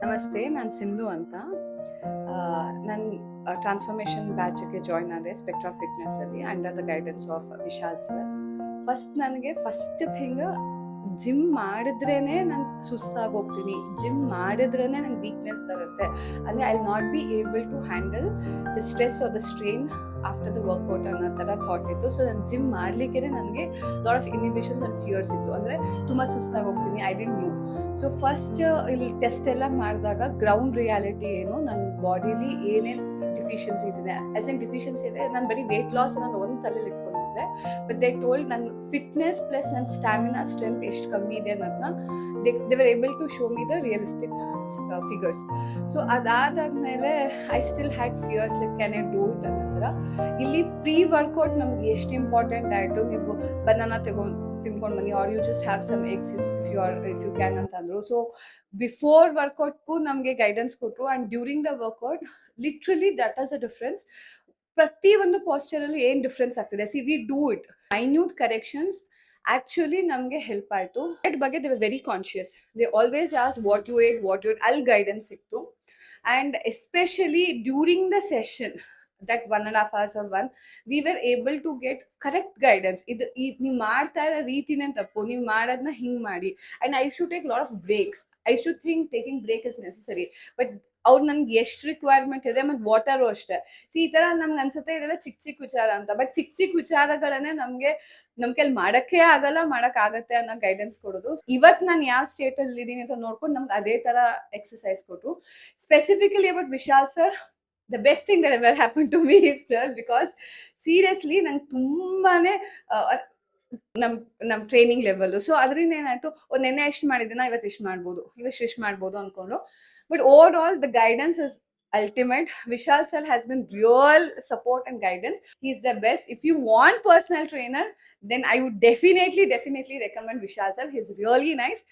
ನಮಸ್ತೆ, ನಾನು ಸಿಂಧು ಅಂತ. ನಾನು ಟ್ರಾನ್ಸ್ಫಾರ್ಮೇಷನ್ ಬ್ಯಾಚ್ಗೆ ಜಾಯ್ನ್ ಆದೆ ಸ್ಪೆಕ್ಟ್ರಾ ಫಿಟ್ನೆಸ್ಸಲ್ಲಿ under the guidance of Vishal sir. First thing gym ಮಾಡಿದ್ರೇನೆ ನಾನು ಸುಸ್ತಾಗಿ ಹೋಗ್ತೀನಿ, ಜಿಮ್ ಮಾಡಿದ್ರೇನೆ ನಂಗೆ ವೀಕ್ನೆಸ್ ಬರುತ್ತೆ, ಅಂದರೆ I will not be able to handle the stress or the strain after the workout ಅನ್ನೋ ಥರ ಥಾಟ್ ಇತ್ತು. ಸೊ ನಾನು ಜಿಮ್ ಮಾಡಲಿಕ್ಕೆ ನನಗೆ lot of inhibitions and fears ಇತ್ತು, ಅಂದರೆ ತುಂಬ ಸುಸ್ತಾಗಿ ಹೋಗ್ತೀನಿ, I didn't know. So first ಇಲ್ಲಿ ಟೆಸ್ಟ್ ಎಲ್ಲ ಮಾಡಿದಾಗ ಗ್ರೌಂಡ್ ರಿಯಾಲಿಟಿ ಏನು, ನನ್ನ ಬಾಡಿಲಿ ಏನೇನು ಡಿಫಿಷಿಯನ್ಸೀಸ್ ಇದೆ, ಆಸ್ ಎನ್ ಡಿಫಿಷಿಯನ್ಸಿ ಇದೆ, ನಾನು ಬರೀ ವೇಟ್ ಲಾಸ್ ಅನ್ನೋದು ಒಂದು ತಲೆಯಲ್ಲಿ ಇಟ್ಕೊಂಡಿದ್ದೆ. ಬಟ್ ದೇ ಟೋಲ್ಡ್ ನನ್ನ ಫಿಟ್ನೆಸ್ ಪ್ಲಸ್ ನನ್ನ ಸ್ಟ್ಯಾಮಿನಾ ಸ್ಟ್ರೆಂತ್ ಎಷ್ಟು ಕಮ್ಮಿ ಇದೆ ಅನ್ನೋದನ್ನ they were able to show me the realistic figures. So ಅದಾದಾದ್ಮೇಲೆ I still had fears like can I do it ಅನ್ನೋ ಥರ. ಇಲ್ಲಿ ಪ್ರೀ ವರ್ಕೌಟ್ ನಮ್ಗೆ ಎಷ್ಟು ಇಂಪಾರ್ಟೆಂಟ್ ಆಯಿತು, ನೀವು ಬನಾನಾ ತಿನ್ಕೊಂಡು ಬನ್ನಿ, are you just have some eggs if you can ಅಂತ ಅಂದರು. ಸೊ ಬಿಫೋರ್ ವರ್ಕೌಟ್ಗೂ ನಮಗೆ ಗೈಡೆನ್ಸ್ ಕೊಟ್ಟರು, and during the workout literally that was a difference. ಪ್ರತಿ ಒಂದು ಪಾಸ್ಚರಲ್ಲಿ ಏನು ಡಿಫ್ರೆನ್ಸ್ ಆಗ್ತಿದೆ, see we do it minute corrections actually ನಮಗೆ ಹೆಲ್ಪ್ ಆಯಿತು. ಅದ್ರ ಬಗ್ಗೆ they were very conscious, they always ask what you ate ಅಲ್ಲಿ ಗೈಡೆನ್ಸ್ ಸಿಕ್ತು. And especially during the session, that 1.5 hours or one, we were able to get correct guidance. ನೀವು ಮಾಡ್ತಾ ಇರೋ ರೀತಿನೇ ತಪ್ಪು, ನೀವು ಮಾಡೋದನ್ನ ಹಿಂಗೆ ಮಾಡಿ. And I should take lot of breaks. I should think taking break is necessary, but ಅವ್ರು ನನ್ಗೆ ಎಷ್ಟು ರಿಕ್ವೈರ್ಮೆಂಟ್ ಇದೆ, ಮತ್ತು ವಾಟರು ಅಷ್ಟೇ. ಈ ಥರ ನಮ್ಗೆ ಅನ್ಸುತ್ತೆ ಇದೆಲ್ಲ ಚಿಕ್ಕ ವಿಚಾರ ಅಂತ, ಬಟ್ ಚಿಕ್ಕ ವಿಚಾರಗಳನ್ನೇ ನಮಗೆ ನಮ್ಮ ಕೈಲಿ ಮಾಡೋಕ್ಕಾಗತ್ತೆ ಅನ್ನೋ ಗೈಡೆನ್ಸ್ ಕೊಡೋದು. ಇವತ್ತು ನಾನು ಯಾವ ಸ್ಟೇಟಲ್ಲಿ ಇದ್ದೀನಿ ಅಂತ ನೋಡ್ಕೊಂಡು ನಮ್ಗೆ ಅದೇ ಥರ ಎಕ್ಸಸೈಸ್ ಕೊಟ್ಟರು. Specifically about Vishal sir, the best thing that ever happened to me is sir, because seriously ನಂಗೆ ತುಂಬಾನೇ ನಮ್ಮ ಟ್ರೈನಿಂಗ್ ಲೆವೆಲ್. ಸೊ ಅದರಿಂದ ಏನಾಯ್ತು, ನೆನ್ನೆ ಎಷ್ಟು ಮಾಡಿದ್ದೀನ ಇವತ್ತು ಎಷ್ಟು ಮಾಡ್ಬೋದು ಅನ್ಕೊಂಡು. But over all the guidance is ultimate. Vishal sir has been real support and guidance. He's the best. If you want personal trainer, then I would definitely recommend Vishal sir. He's really nice.